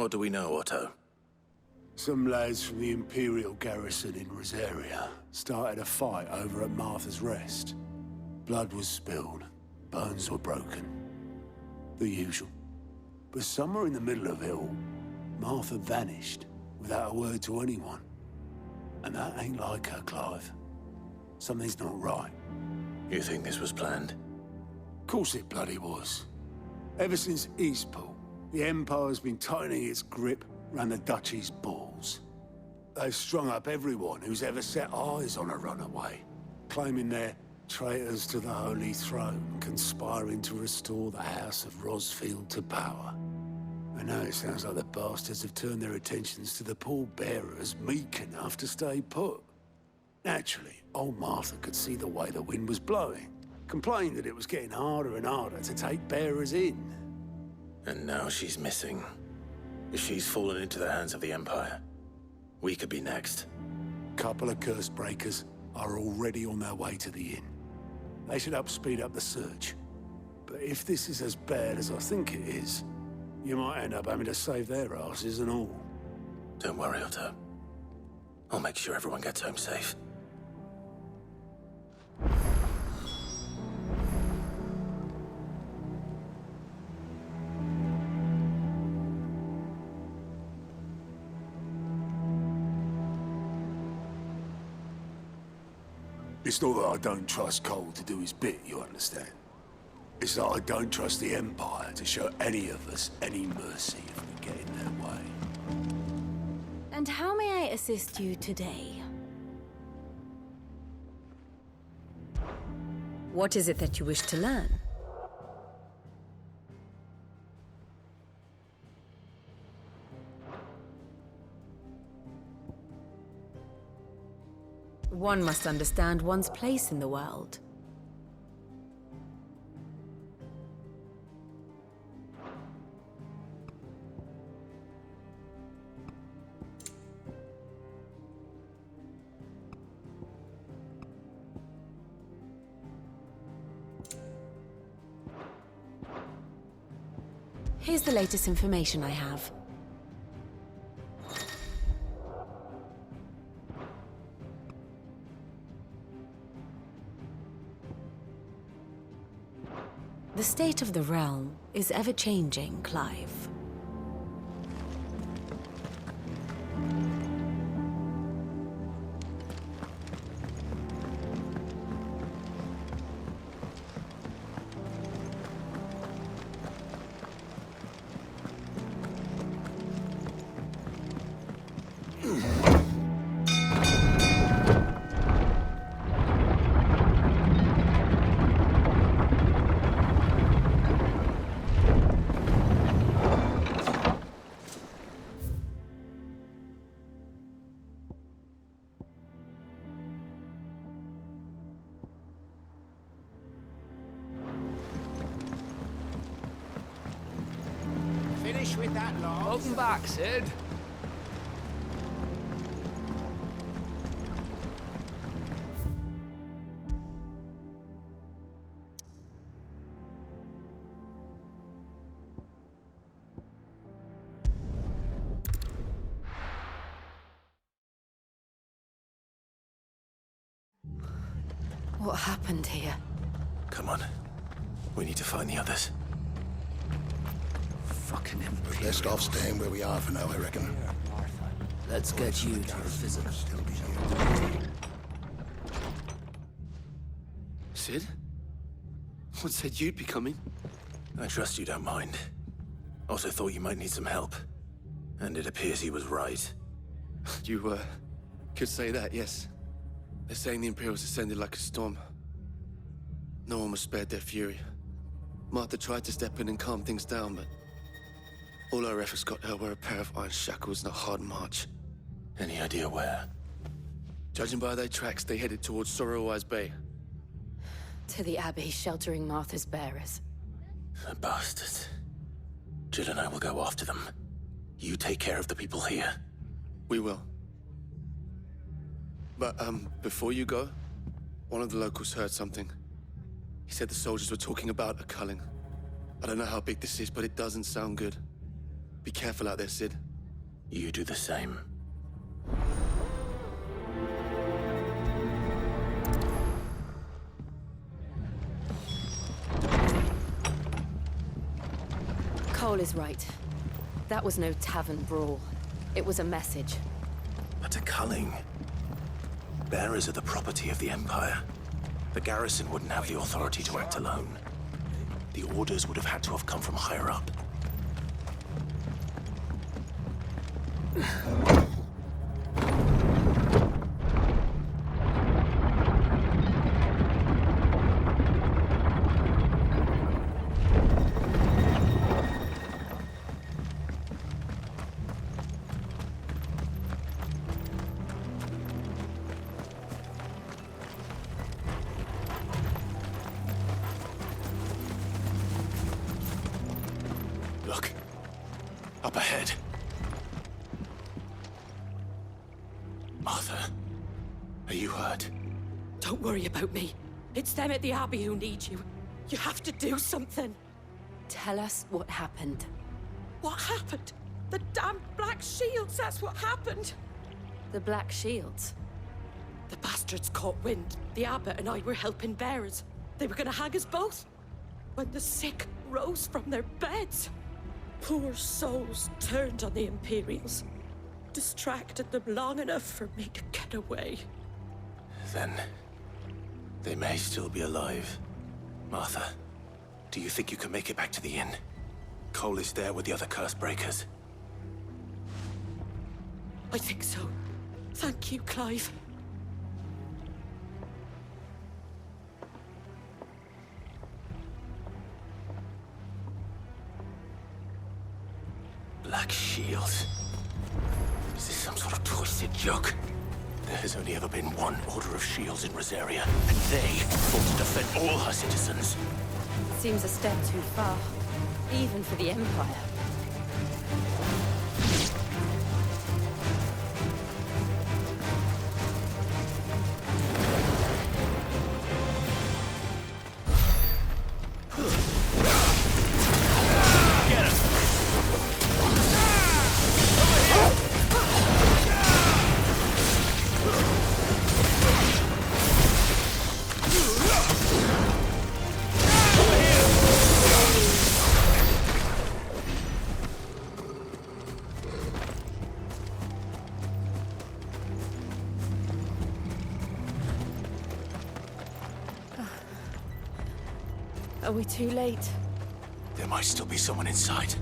What do we know, Otto? Some lads from the Imperial garrison in Rosaria started a fight over at Martha's Rest. Blood was spilled, bones were broken. The usual. But somewhere in the middle of it all, Martha vanished without a word to anyone. And that ain't like her, Clive. Something's not right. You think this was planned? Of course it bloody was. Ever since Eastpool, the Empire's been tightening its grip round the Duchy's balls. They've strung up everyone who's ever set eyes on a runaway, claiming they're traitors to the Holy Throne, conspiring to restore the House of Rosfield to power. I know it sounds like the bastards have turned their attentions to the pallbearers meek enough to stay put. Naturally, old Martha could see the way the wind was blowing, complained that it was getting harder and harder to take bearers in. And now she's missing. She's fallen into the hands of the Empire. We could be next. Couple of curse breakers are already on their way to the inn. They should help speed up the search. But if this is as bad as I think it is, you might end up having to save their asses and all. Don't worry, Otto. I'll make sure everyone gets home safe. It's not that I don't trust Cole to do his bit, you understand? It's that I don't trust the Empire to show any of us any mercy if we get in their way. And how may I assist you today? What is it that you wish to learn? One must understand one's place in the world. Here's the latest information I have. The state of the realm is ever-changing, Clive. Finish with that lot. Welcome back, Sid. What happened here? Come on. We need to find the others. Fucking We're best off staying where we are for now, I reckon. Let's get you to the physical. Sid? What said you'd be coming? I trust you don't mind. Also thought you might need some help. And it appears he was right. You, could say that, yes. They're saying the Imperials descended like a storm. No one was spared their fury. Martha tried to step in and calm things down, but all our efforts got her were a pair of iron shackles and a hard march. Any idea where? Judging by their tracks, they headed towards Sorrowwise Bay. To the Abbey sheltering Martha's bearers. The bastards. Jill and I will go after them. You take care of the people here. We will. But, before you go, one of the locals heard something. He said the soldiers were talking about a culling. I don't know how big this is, but it doesn't sound good. Be careful out there, Sid. You do the same. Cole is right. That was no tavern brawl. It was a message. But a culling. Bearers are the property of the Empire. The garrison wouldn't have the authority to act alone. The orders would have had to have come from higher up. Look. Up ahead. Arthur, are you hurt? Don't worry about me. It's them at the Abbey who need you. You have to do something. Tell us what happened. What happened? The damn Black Shields, that's what happened. The Black Shields. The bastards caught wind. The abbot and I were helping bearers. They were gonna hang us both. When the sick rose from their beds, poor souls turned on the Imperials. Distracted them long enough for me to get away. Then they may still be alive. Martha, do you think you can make it back to the inn? Cole is there with the other curse breakers. I think so. Thank you, Clive. Black Shields. Is this some sort of twisted joke? There has only ever been one Order of Shields in Rosaria, and they fought to defend all her citizens. Seems a step too far, even for the Empire. Are we too late? There might still be someone inside.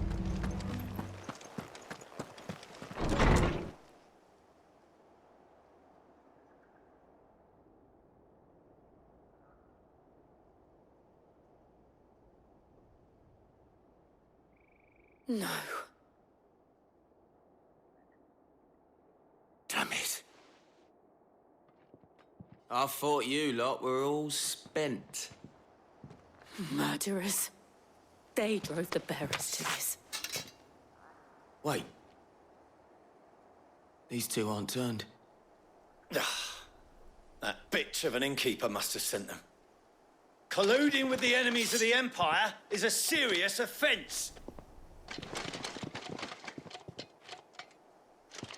No. Damn it. I thought you lot were all spent. Murderers. They drove the bearers to this. Wait. These two aren't turned. That bitch of an innkeeper must have sent them. Colluding with the enemies of the Empire is a serious offense.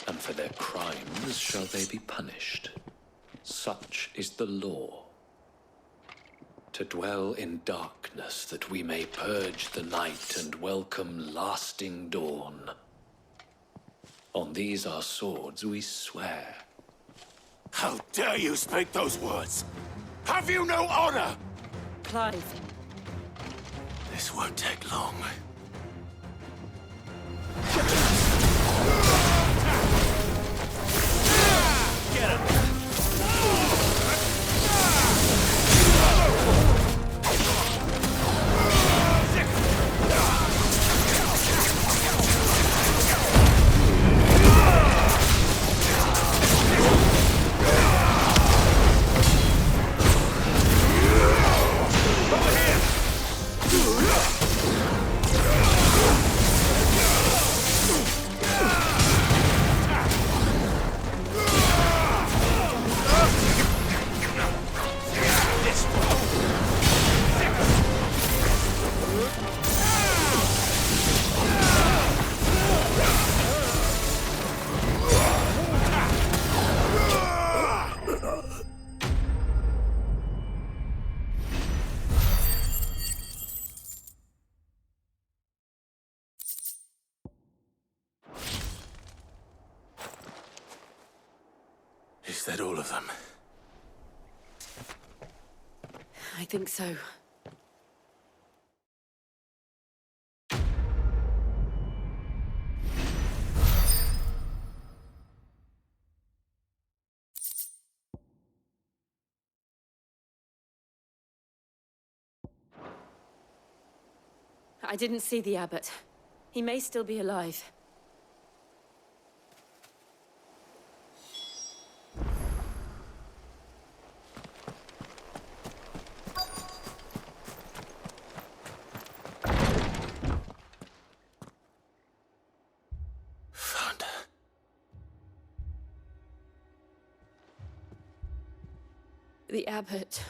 And for their crimes shall they be punished. Such is the law. To dwell in darkness that we may purge the night and welcome lasting dawn. On these our swords we swear. How dare you speak those words? Have you no honor? Clive. This won't take long. Get him! Over here! Is that all of them? I think so. I didn't see the abbot. He may still be alive. Found her. The abbot.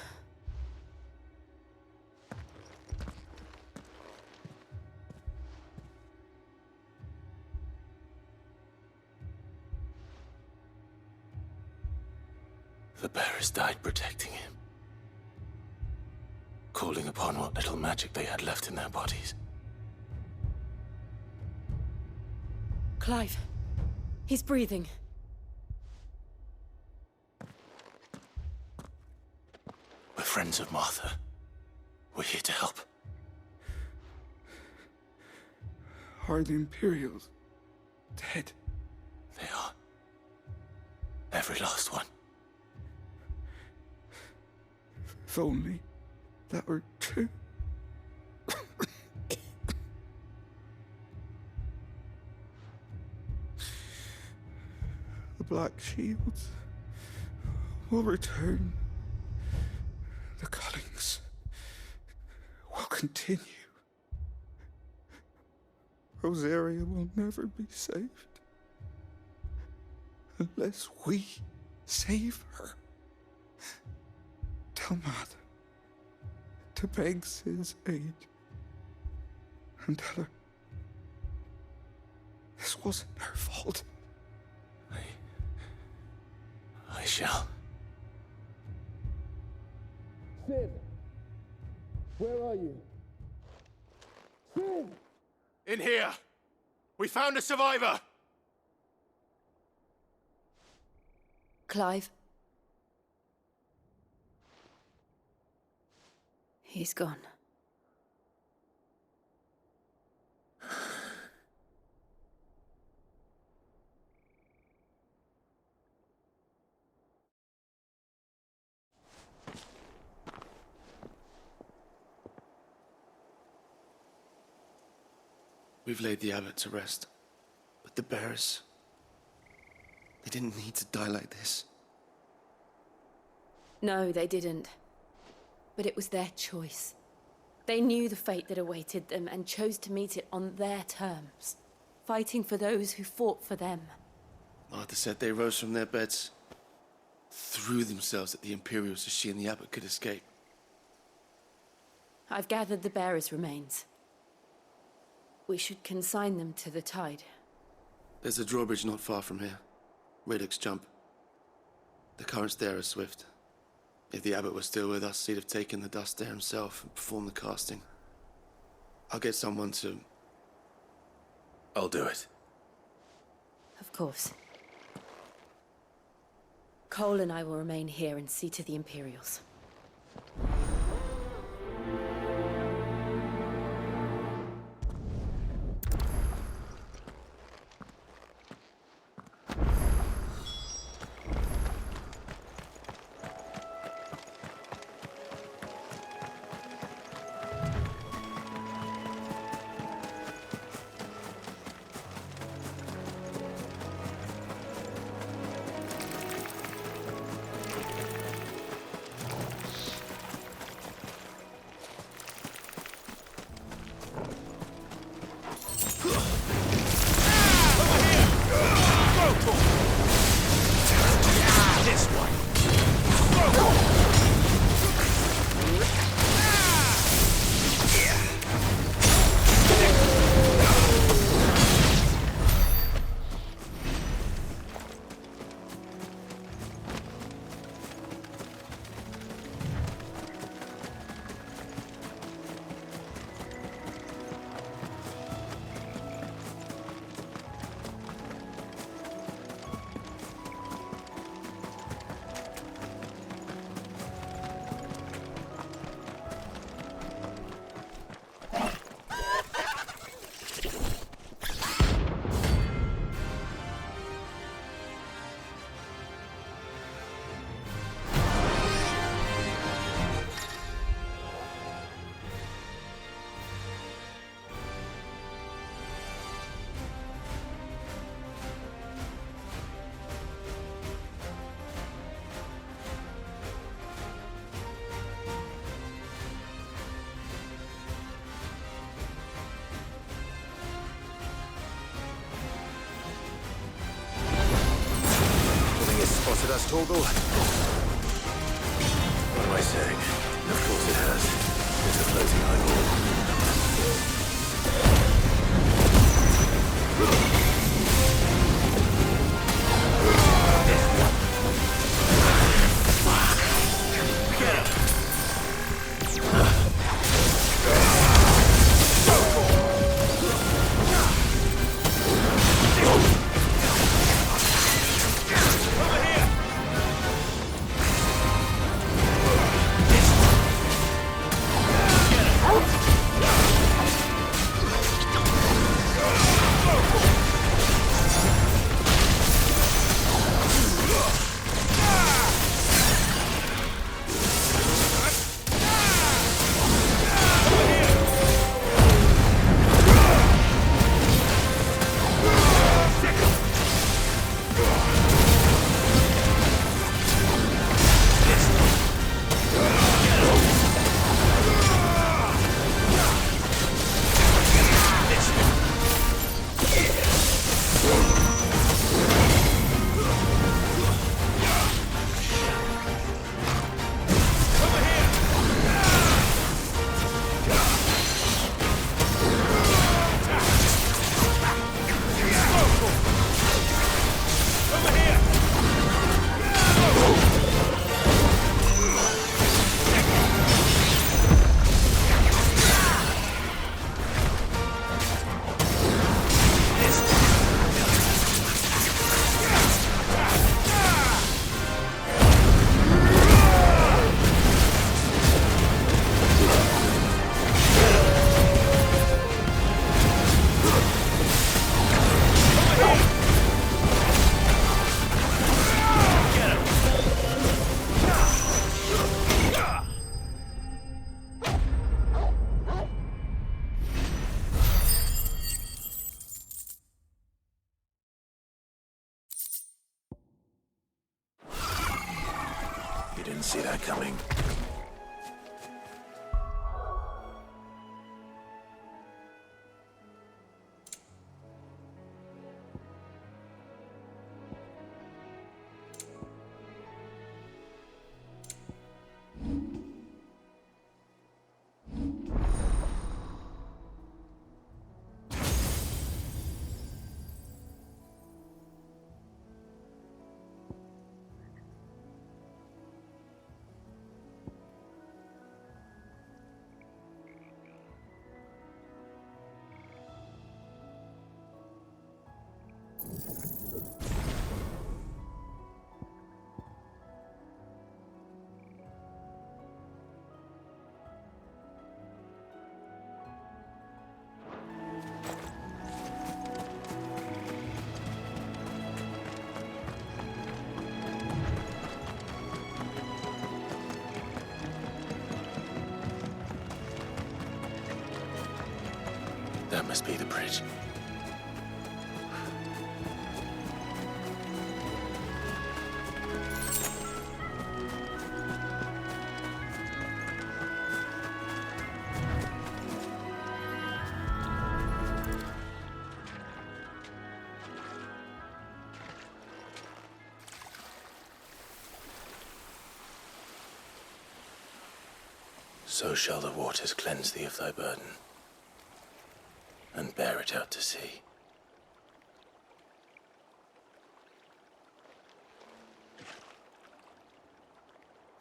The bearers died protecting him. Calling upon what little magic they had left in their bodies. Clive. He's breathing. We're friends of Martha. We're here to help. Are the Imperials dead? They are. Every last one. If only that were true. The Black Shields will return. The cuttings will continue. Rosaria will never be saved unless we save her. Tell Matt to beg Sid's aid and tell her this wasn't her fault. I shall. Sid, where are you? Sid! In here! We found a survivor! Clive. He's gone. We've laid the abbot to rest, but the bearers, they didn't need to die like this. No, they didn't. But it was their choice. They knew the fate that awaited them and chose to meet it on their terms, fighting for those who fought for them. Martha said they rose from their beds, threw themselves at the Imperials so she and the abbot could escape. I've gathered the bearers' remains. We should consign them to the tide. There's a drawbridge not far from here. Radix jump. The currents there are swift. If the abbot was still with us, he'd have taken the dust there himself and performed the casting. I'll get someone to... I'll do it. Of course. Cole and I will remain here and see to the Imperials. answered us, Torgal? What am I saying? Of course it has. It's a floating eyeball. You didn't see that coming. That must be the bridge. So shall the waters cleanse thee of thy burden, and bear it out to sea.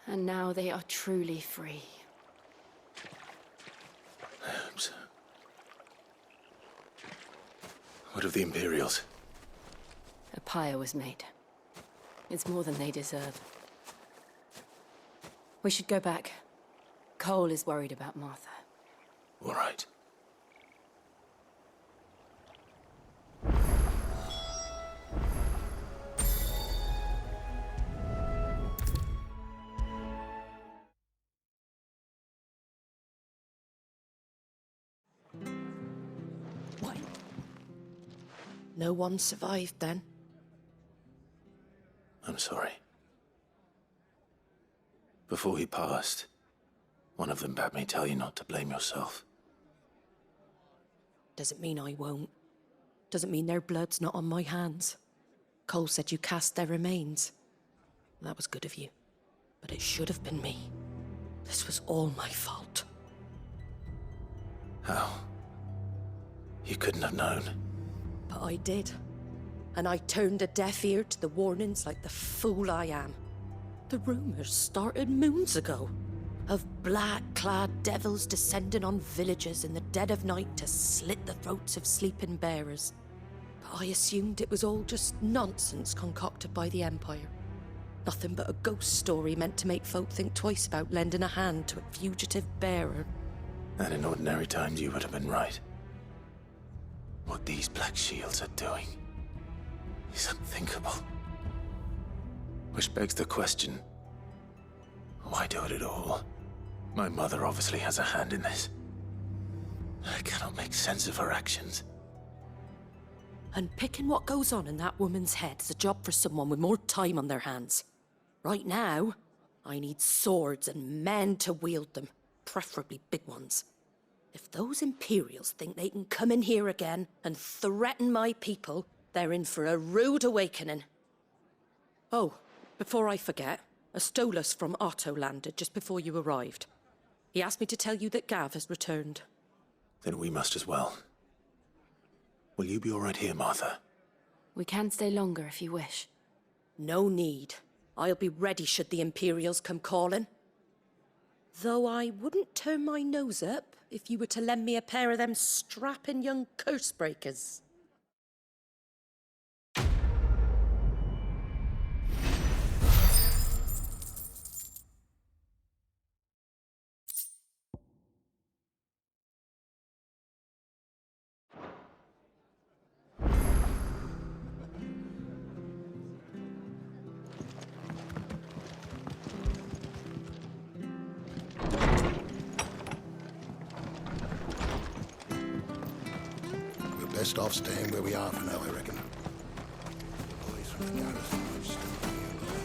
And now they are truly free. I hope so. What of the Imperials? A pyre was made. It's more than they deserve. We should go back. Cole is worried about Martha. All right. What? No one survived then? I'm sorry. Before he passed, one of them bade me tell you not to blame yourself. Doesn't mean I won't. Doesn't mean their blood's not on my hands. Cole said you cast their remains. That was good of you. But it should have been me. This was all my fault. How? You couldn't have known. But I did. And I turned a deaf ear to the warnings like the fool I am. The rumors started moons ago. Of black-clad devils descending on villages in the dead of night to slit the throats of sleeping bearers. But I assumed it was all just nonsense concocted by the Empire. Nothing but a ghost story meant to make folk think twice about lending a hand to a fugitive bearer. And in ordinary times you would have been right. What these Black Shields are doing is unthinkable. Which begs the question, why do it at all? My mother obviously has a hand in this. I cannot make sense of her actions. And picking what goes on in that woman's head is a job for someone with more time on their hands. Right now, I need swords and men to wield them, preferably big ones. If those Imperials think they can come in here again and threaten my people, they're in for a rude awakening. Oh, before I forget, a Stolas from Otto landed just before you arrived. He asked me to tell you that Gav has returned. Then we must as well. Will you be all right here, Martha? We can stay longer if you wish. No need. I'll be ready should the Imperials come calling. Though I wouldn't turn my nose up if you were to lend me a pair of them strapping young curse-breakers. Best off staying where we are for now, I reckon. The boys from the garrison are still nearby.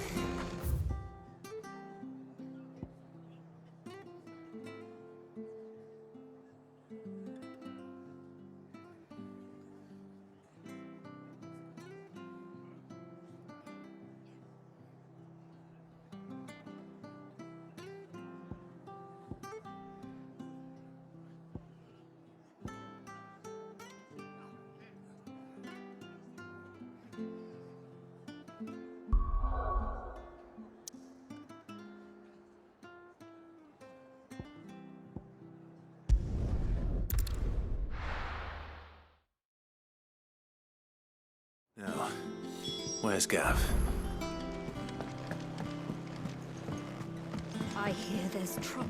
Now, where's Gav? I hear there's trouble.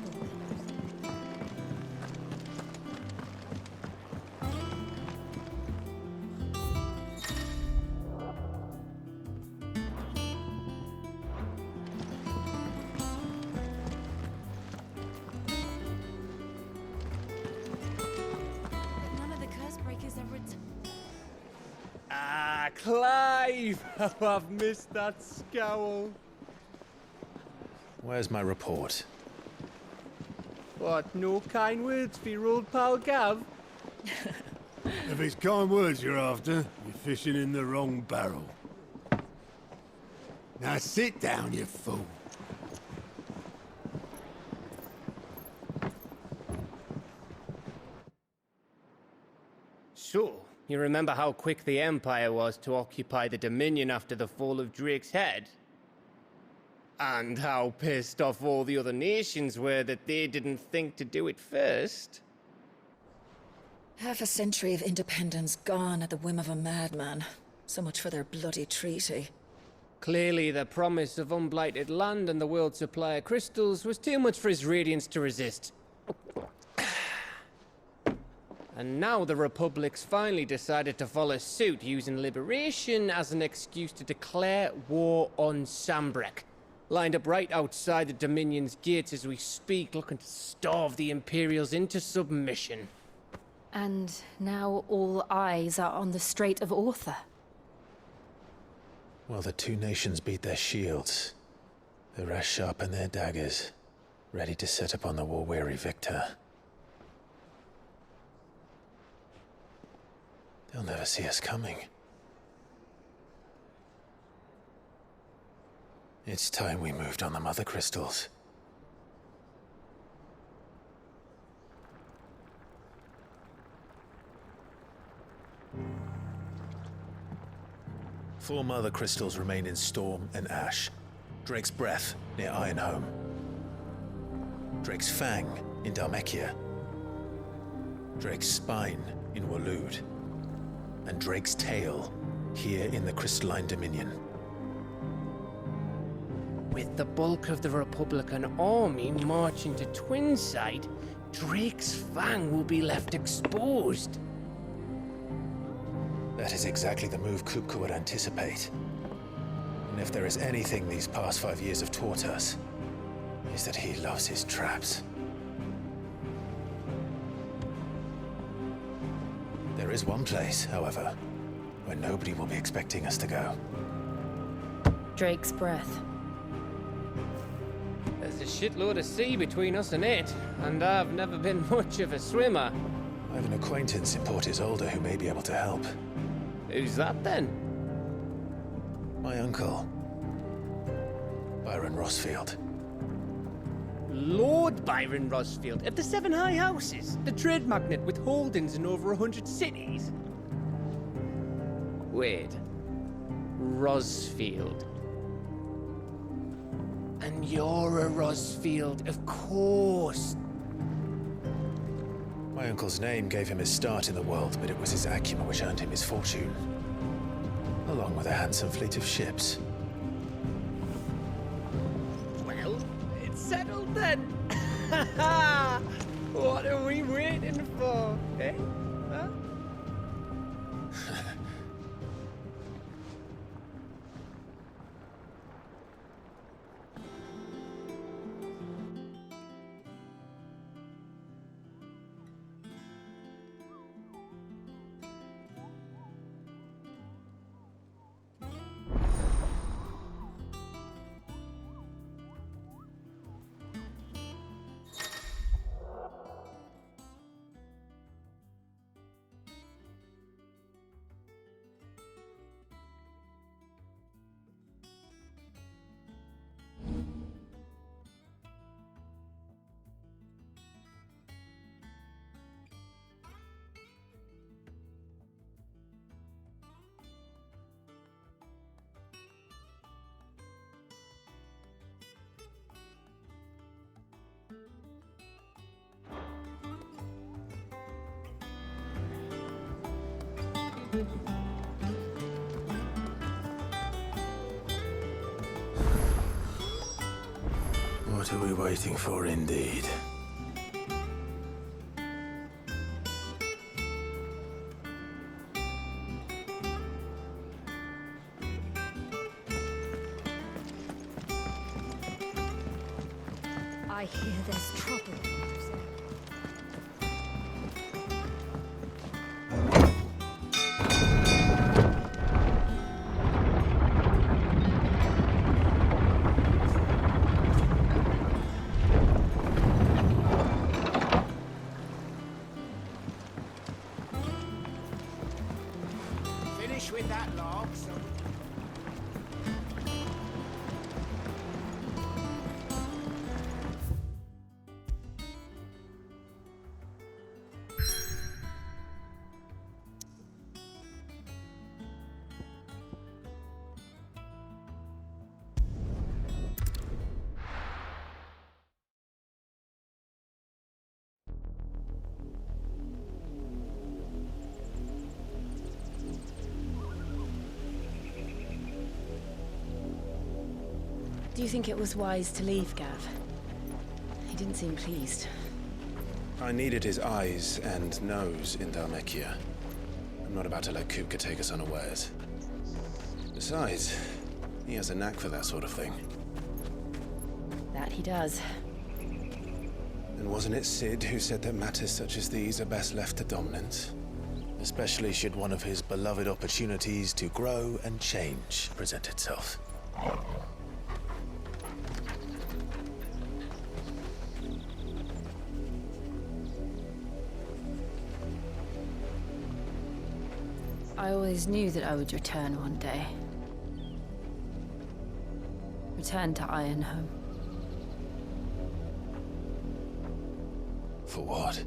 None of the curse breakers ever. Ah, Clive! Oh, I've missed that scowl. Where's my report? What, no kind words for your old pal Gav? If it's kind words you're after, you're fishing in the wrong barrel. Now sit down, you fool. So, you remember how quick the Empire was to occupy the Dominion after the fall of Drake's head? And how pissed off all the other nations were that they didn't think to do it first? Half a century of independence gone at the whim of a madman. So much for their bloody treaty. Clearly, the promise of unblighted land and the world's supply of crystals was too much for his radiance to resist. And now the Republic's finally decided to follow suit, using liberation as an excuse to declare war on Sambrek. Lined up right outside the Dominion's gates as we speak, looking to starve the Imperials into submission. And now all eyes are on the Strait of Author. Well, the two nations beat their shields. The rest sharpen their daggers, ready to set upon the war-weary victor. They'll never see us coming. It's time we moved on the mother crystals. Four mother crystals remain in Storm and Ash. Drake's Breath near Ironhome. Drake's Fang in Dhalmekia. Drake's Spine in Waloed. And Drake's Tail here in the Crystalline Dominion. With the bulk of the Republican army marching to Twinside, Drake's Fang will be left exposed. That is exactly the move Kupka would anticipate. And if there is anything these past 5 years have taught us, is that he loves his traps. There is one place, however, where nobody will be expecting us to go. Drake's Breath. There's a shitload of sea between us and it, and I've never been much of a swimmer. I have an acquaintance in Port Isolde who may be able to help. Who's that then? My uncle, Byron Rossfield. Lord Byron Rossfield of the Seven High Houses, the trade magnate with holdings in over 100 cities. Wait, Rossfield. And you're a Rossfield, of course. My uncle's name gave him his start in the world, but it was his acumen which earned him his fortune, along with a handsome fleet of ships. Well, it's settled then. What are we waiting for, eh? Huh? What are we waiting for, indeed? I hear there's trouble. With that log, so... Do you think it was wise to leave, Gav? He didn't seem pleased. I needed his eyes and nose in Dhalmekia. I'm not about to let Kupka take us unawares. Besides, he has a knack for that sort of thing. That he does. And wasn't it Sid who said that matters such as these are best left to dominance? Especially should one of his beloved opportunities to grow and change present itself. I always knew that I would return one day. return to Ironhome. For what?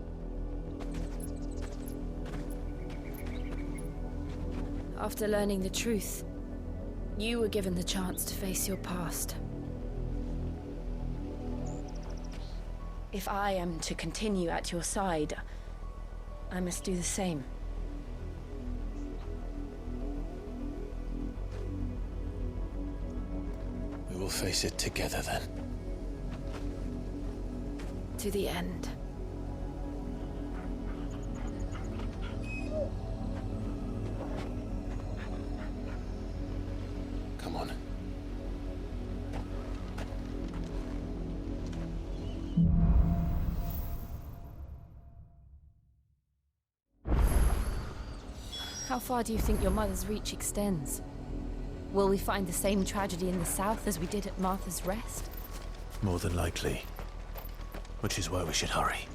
After learning the truth, you were given the chance to face your past. If I am to continue at your side, I must do the same. We will face it together then. To the end. Come on. How far do you think your mother's reach extends? Will we find the same tragedy in the south as we did at Martha's Rest? More than likely. Which is why we should hurry.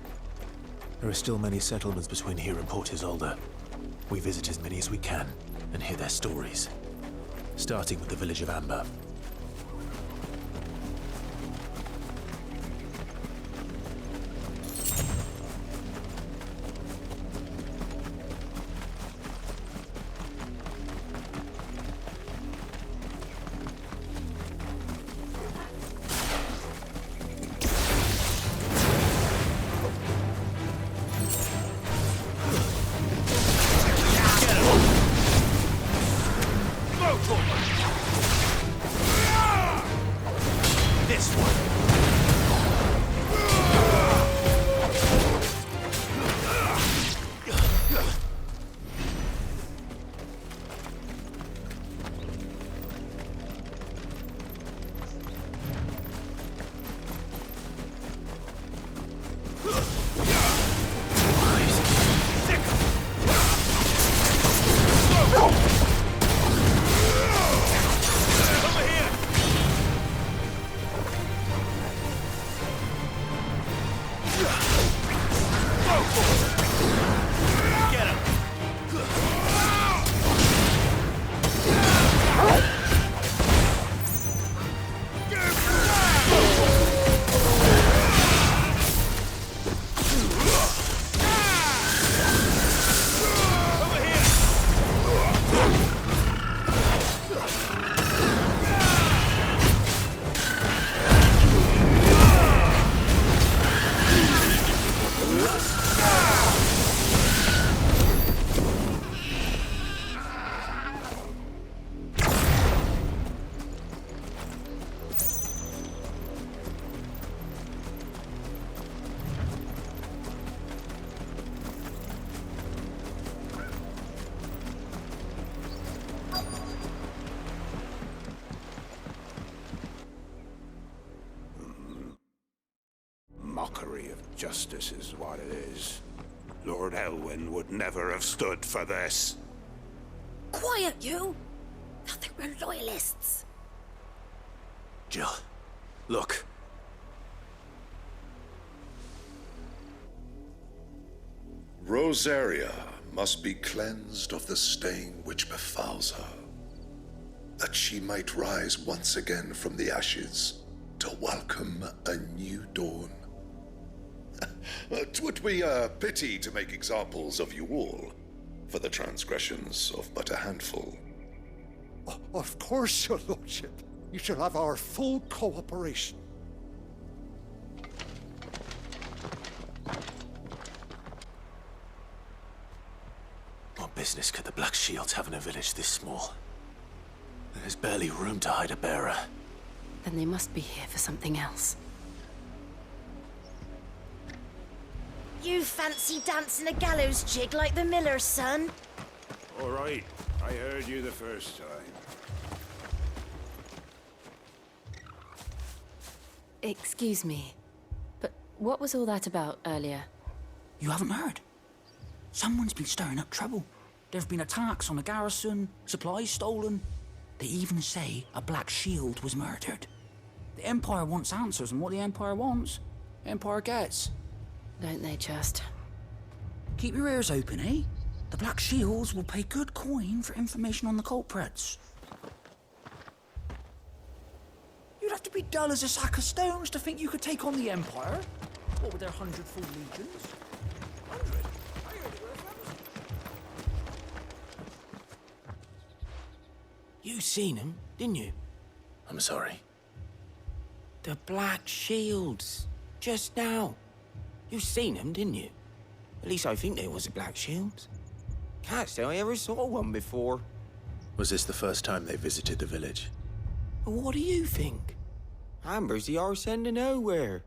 There are still many settlements between here and Port Isolde. We visit as many as we can and hear their stories. Starting with the village of Amber. Mockery of justice is what it is. Lord Elwyn would never have stood for this. Quiet, you! Thought they were loyalists. Jill, look. Rosaria must be cleansed of the stain which befouls her, that she might rise once again from the ashes to welcome a new dawn. 'Twould be a pity to make examples of you all for the transgressions of but a handful. Of course, your lordship. You shall have our full cooperation. What business could the Black Shields have in a village this small? There's barely room to hide a bearer. Then they must be here for something else. You fancy dancing a gallows jig like the miller's son? All right, I heard you the first time. Excuse me, but what was all that about earlier? You haven't heard? Someone's been stirring up trouble. There have been attacks on the garrison, supplies stolen. They even say a Black Shield was murdered. The Empire wants answers, and what the Empire wants, the Empire gets. Don't they just? Keep your ears open, eh? The Black Shields will pay good coin for information on the culprits. You'd have to be dull as a sack of stones to think you could take on the Empire. What with their 100 full legions? 100? I heard it were 1,000. You seen him, didn't you? I'm sorry. The Black Shields. Just now. You seen them, didn't you? At least I think they was the Black Shields. Can't say I ever saw one before. Was this the first time they visited the village? Well, what do you think? Amber's the arse end of nowhere.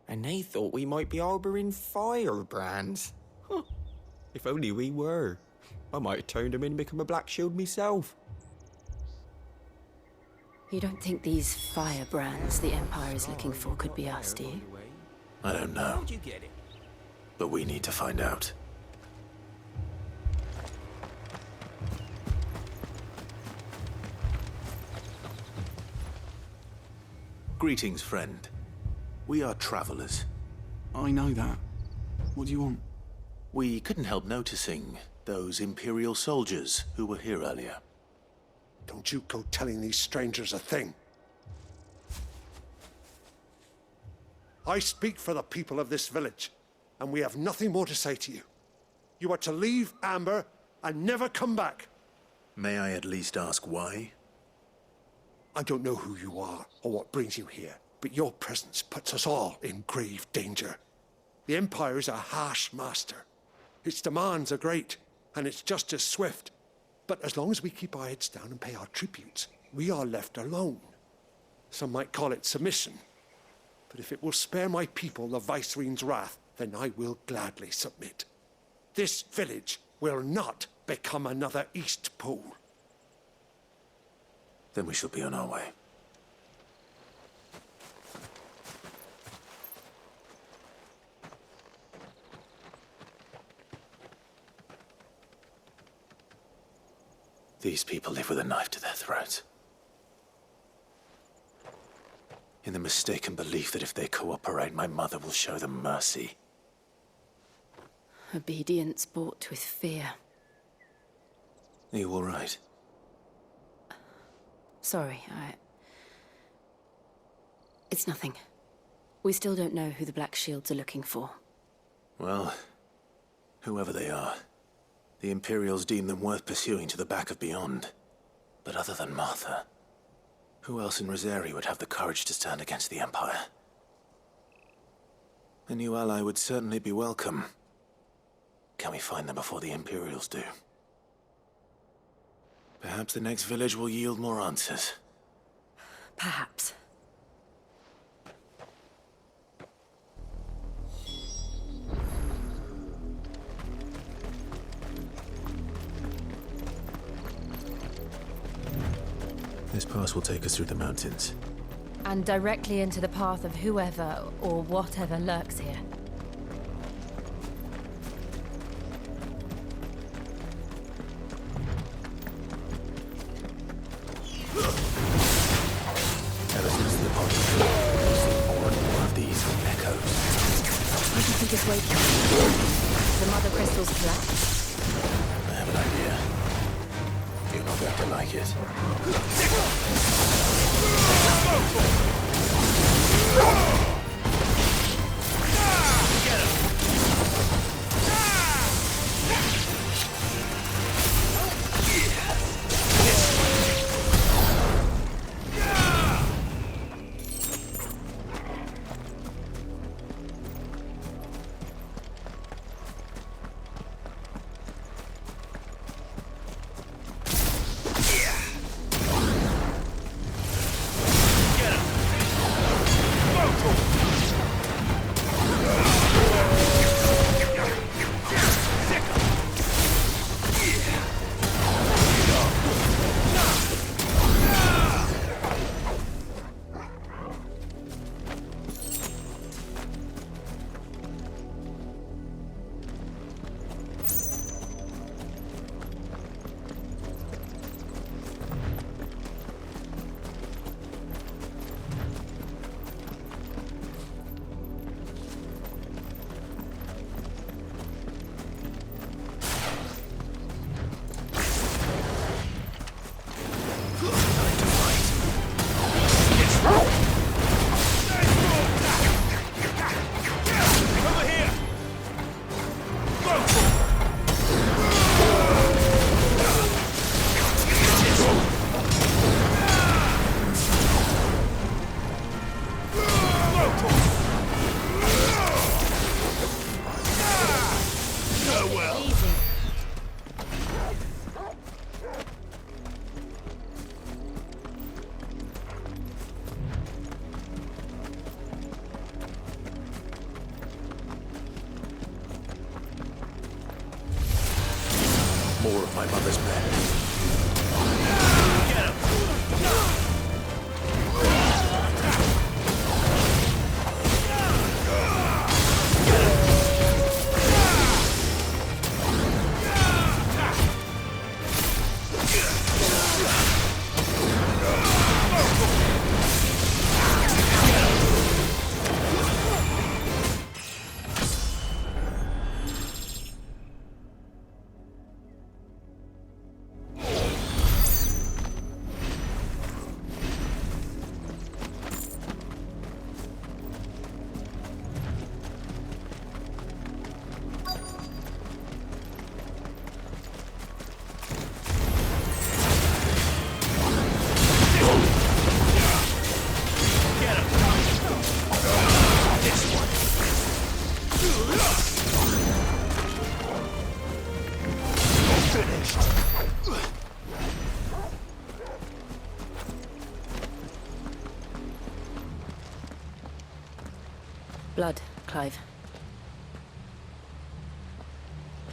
And they thought we might be harbouring firebrands. Huh. If only we were. I might have turned them in and become a Black Shield myself. You don't think these firebrands the Empire is looking for could be us, do you? I don't know. How'd you get it? But we need to find out. Greetings, friend. We are travelers. I know that. What do you want? We couldn't help noticing those Imperial soldiers who were here earlier. Don't you go telling these strangers a thing. I speak for the people of this village, and we have nothing more to say to you. You are to leave Amber and never come back. May I at least ask why? I don't know who you are or what brings you here, but your presence puts us all in grave danger. The Empire is a harsh master. Its demands are great, and its justice swift. But as long as we keep our heads down and pay our tributes, we are left alone. Some might call it submission. But if it will spare my people the Viceroy's wrath, then I will gladly submit. This village will not become another East Pole. Then we shall be on our way. These people live with a knife to their throats. In the mistaken belief that if they cooperate, my mother will show them mercy. Obedience bought with fear. Are you all right? Sorry, It's nothing. We still don't know who the Black Shields are looking for. Well, whoever they are, the Imperials deem them worth pursuing to the back of beyond. But other than Martha, who else in Rosari would have the courage to stand against the Empire? A new ally would certainly be welcome. Can we find them before the Imperials do? Perhaps the next village will yield more answers. Perhaps. This pass will take us through the mountains. And directly into the path of whoever or whatever lurks here. Ever since the pod we've seen more and more of these echoes. Why do you think it's waking? The mother crystals collapse? I have an idea. You're not going to like it. Get him! my mother's men. Get him! Blood, Clive.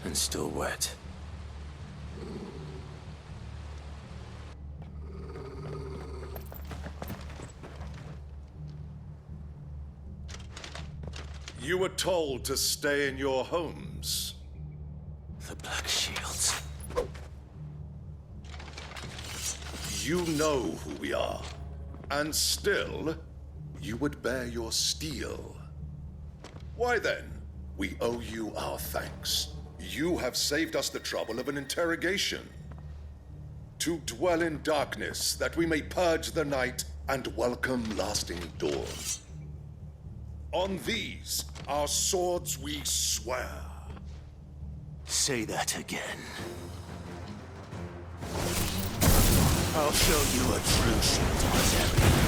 And still wet. You were told to stay in your homes. The Black Shields. You know who we are. And still, you would bear your steel. Why then, we owe you our thanks. You have saved us the trouble of an interrogation. To dwell in darkness, that we may purge the night and welcome lasting dawn. On these, our swords we swear. Say that again. I'll show you a true shield barbarian.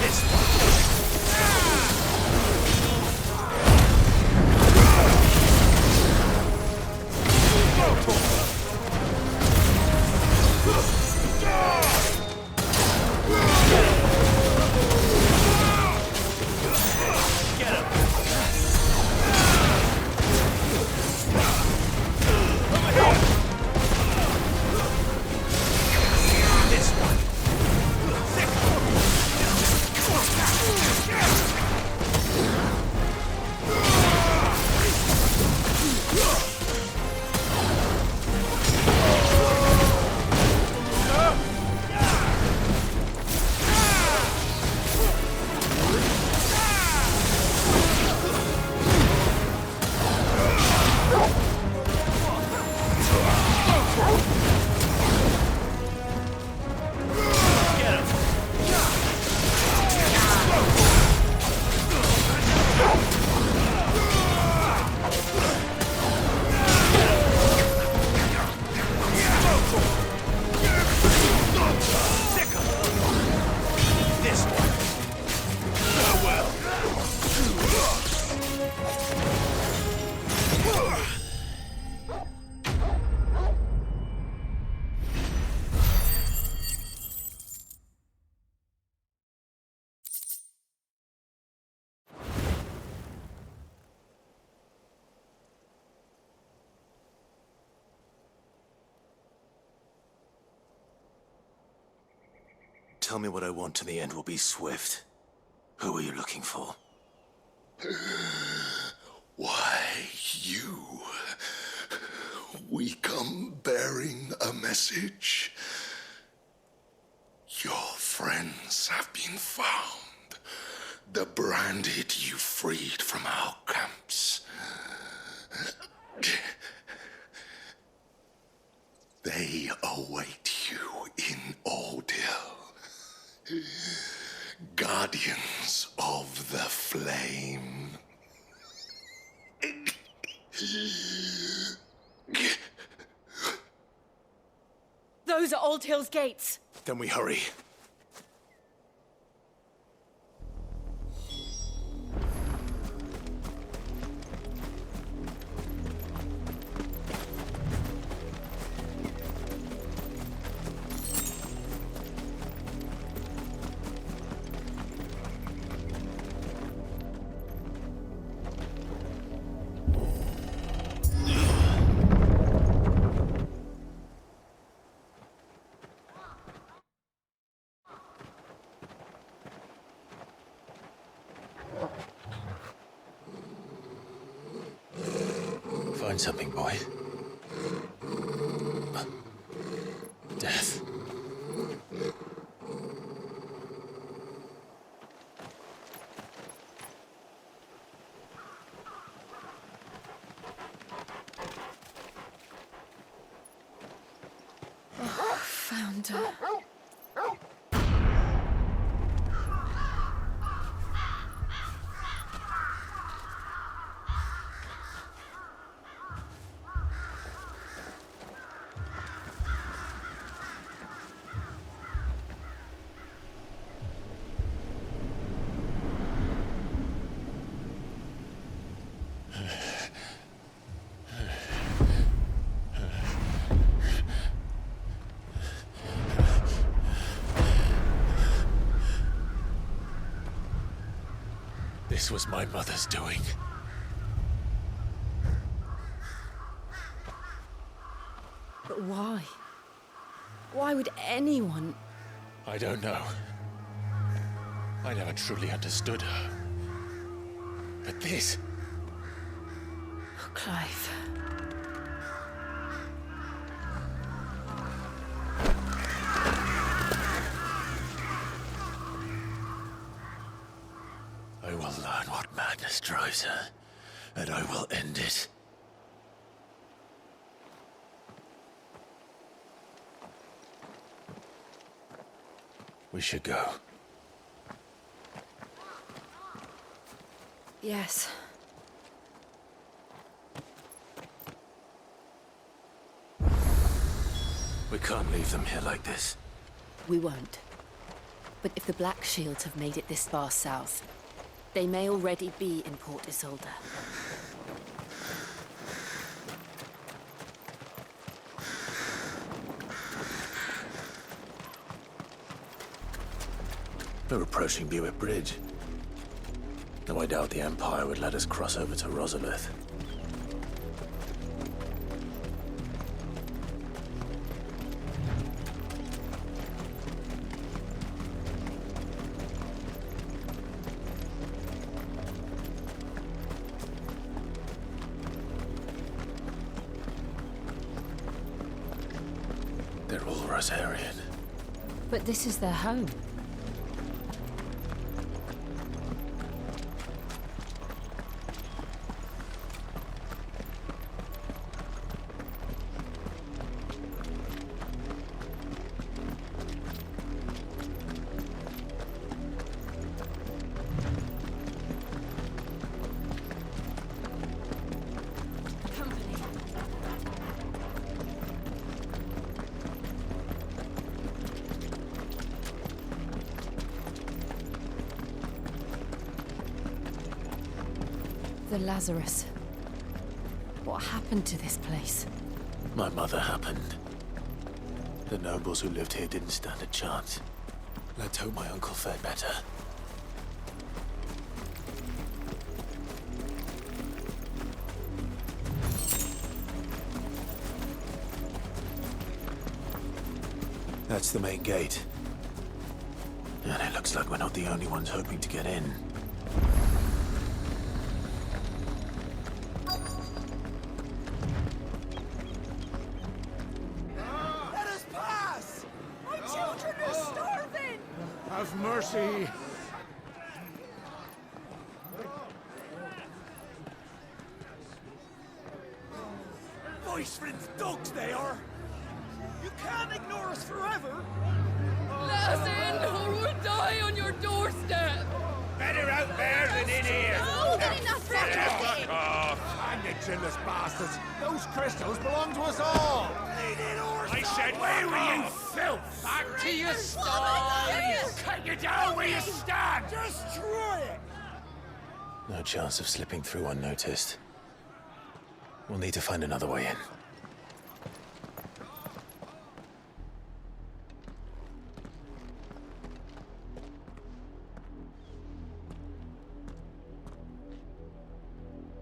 This Tell me what I want and the end will be swift. Who are you looking for? Why, you. We come bearing a message. Your friends have been found. The branded you freed from our camps. They await you in Ordeal. Guardians of the Flame. Those are Old Hill's gates. Then we hurry. Find something, boy. Death. Found her. This was my mother's doing. But why? Why would anyone? I don't know. I never truly understood her. But this... Oh, Clive. I will learn what madness drives her, and I will end it. We should go. Yes. We can't leave them here like this. We won't. But if the Black Shields have made it this far south, they may already be in Port Isolde. We're approaching Buick Bridge. Though I doubt the Empire would let us cross over to Rosalith. They're all Rosarian. But this is their home. The Lazarus. What happened to this place? My mother happened. The nobles who lived here didn't stand a chance. Let's hope my uncle fared better. That's the main gate. And it looks like we're not the only ones hoping to get in. Let us pass! My children are starving! Have mercy! Voice-riddled dogs they are! You can't ignore us forever! Let us in, or we'll die on your doorstep! Better out there than in here! No, they're not Fuck off! Hang the chinless bastards! Those crystals belong to us all! I said, where were you, filth? Back to your sties! Cut you down where you stand! Destroy it! No chance of slipping through unnoticed. We'll need to find another way in.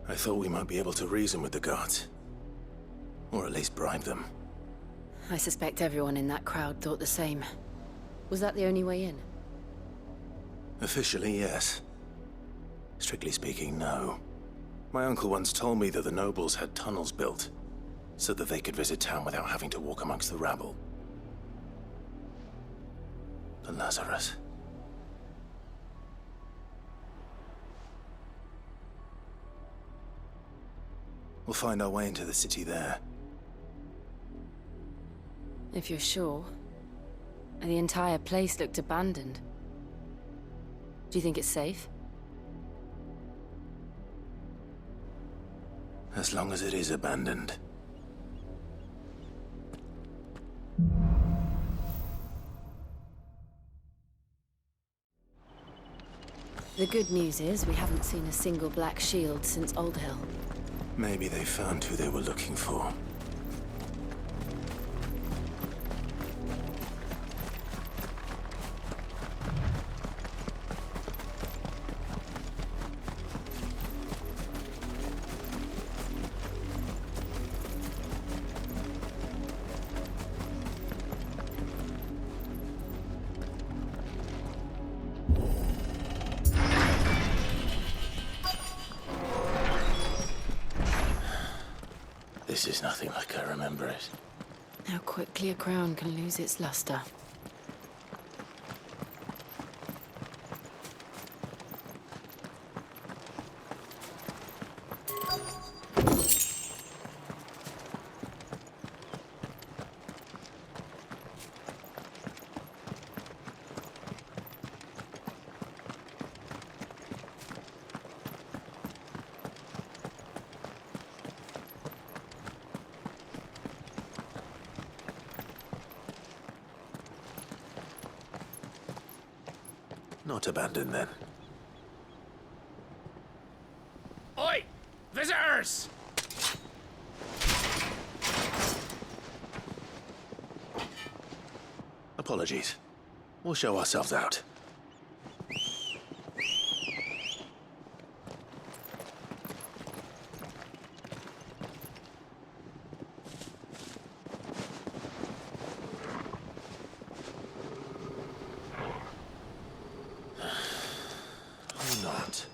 I thought we might be able to reason with the guards. Or at least bribe them. I suspect everyone in that crowd thought the same. Was that the only way in? Officially, yes. Strictly speaking, no. My uncle once told me that the nobles had tunnels built, so that they could visit town without having to walk amongst the rabble. The Lazarus. We'll find our way into the city there. If you're sure. The entire place looked abandoned. Do you think it's safe? As long as it is abandoned. The good news is we haven't seen a single black shield since Old Hill. Maybe they found who they were looking for. This is nothing like I remember it. How quickly a crown can lose its luster. Not abandoned, then. Oi! Visitors! Apologies. We'll show ourselves out. Not.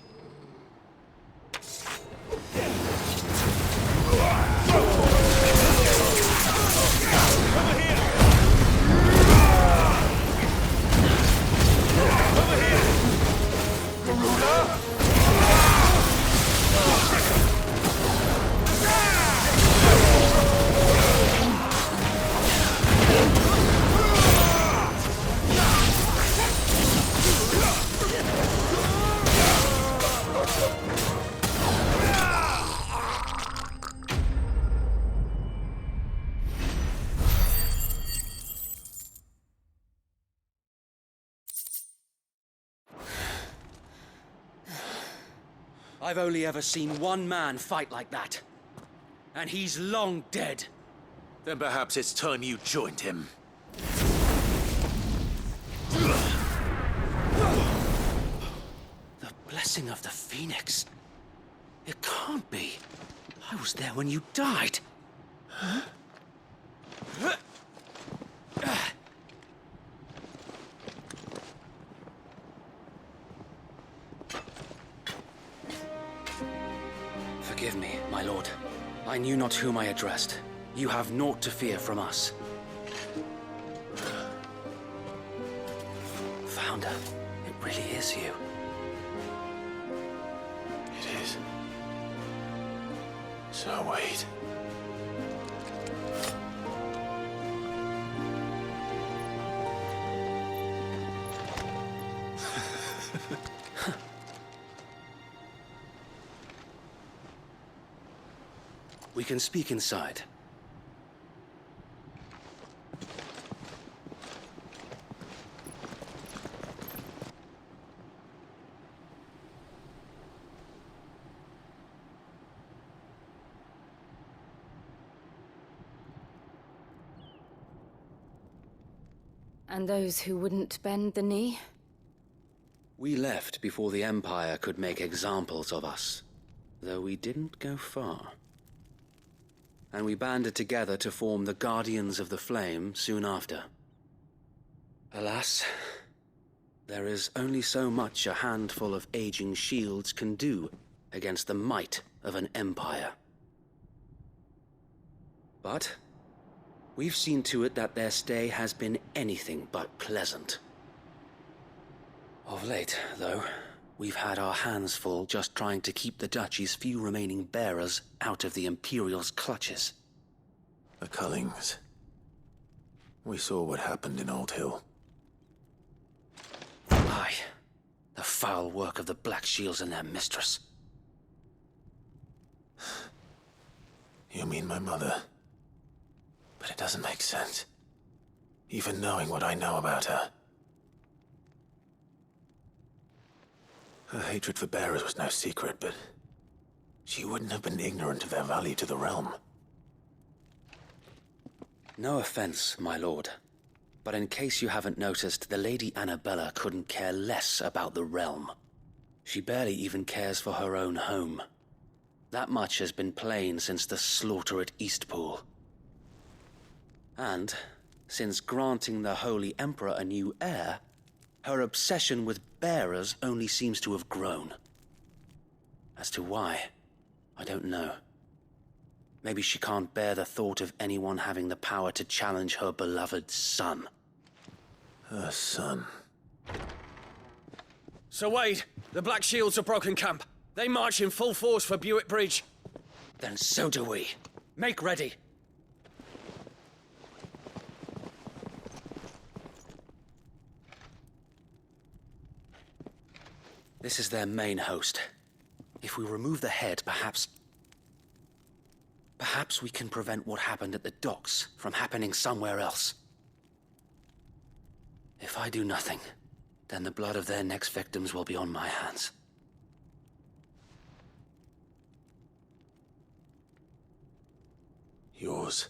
I've only ever seen one man fight like that. And he's long dead. Then perhaps it's time you joined him. The blessing of the Phoenix. It can't be. I was there when you died. Huh? Forgive me, my lord. I knew not whom I addressed. You have naught to fear from us. Founder, it really is you. It is. So wait. We can speak inside. And those who wouldn't bend the knee? We left before the Empire could make examples of us, though we didn't go far. And we banded together to form the Guardians of the Flame soon after. Alas, there is only so much a handful of aging shields can do against the might of an empire. But we've seen to it that their stay has been anything but pleasant. Of late, though, we've had our hands full just trying to keep the Duchy's few remaining bearers out of the Imperial's clutches. The Cullings. We saw what happened in Old Hill. Aye. The foul work of the Black Shields and their mistress. You mean my mother? But it doesn't make sense. Even knowing what I know about her. Her hatred for bearers was no secret, but she wouldn't have been ignorant of their value to the realm. No offense, my lord. But in case you haven't noticed, the Lady Annabella couldn't care less about the realm. She barely even cares for her own home. That much has been plain since the slaughter at Eastpool. And, since granting the Holy Emperor a new heir, her obsession with bearers only seems to have grown. As to why, I don't know. Maybe she can't bear the thought of anyone having the power to challenge her beloved son. Her son. So Wade, the Black Shields have broken camp. They march in full force for Buick Bridge. Then so do we. Make ready. This is their main host. If we remove the head, perhaps we can prevent what happened at the docks from happening somewhere else. If I do nothing, then the blood of their next victims will be on my hands. Yours.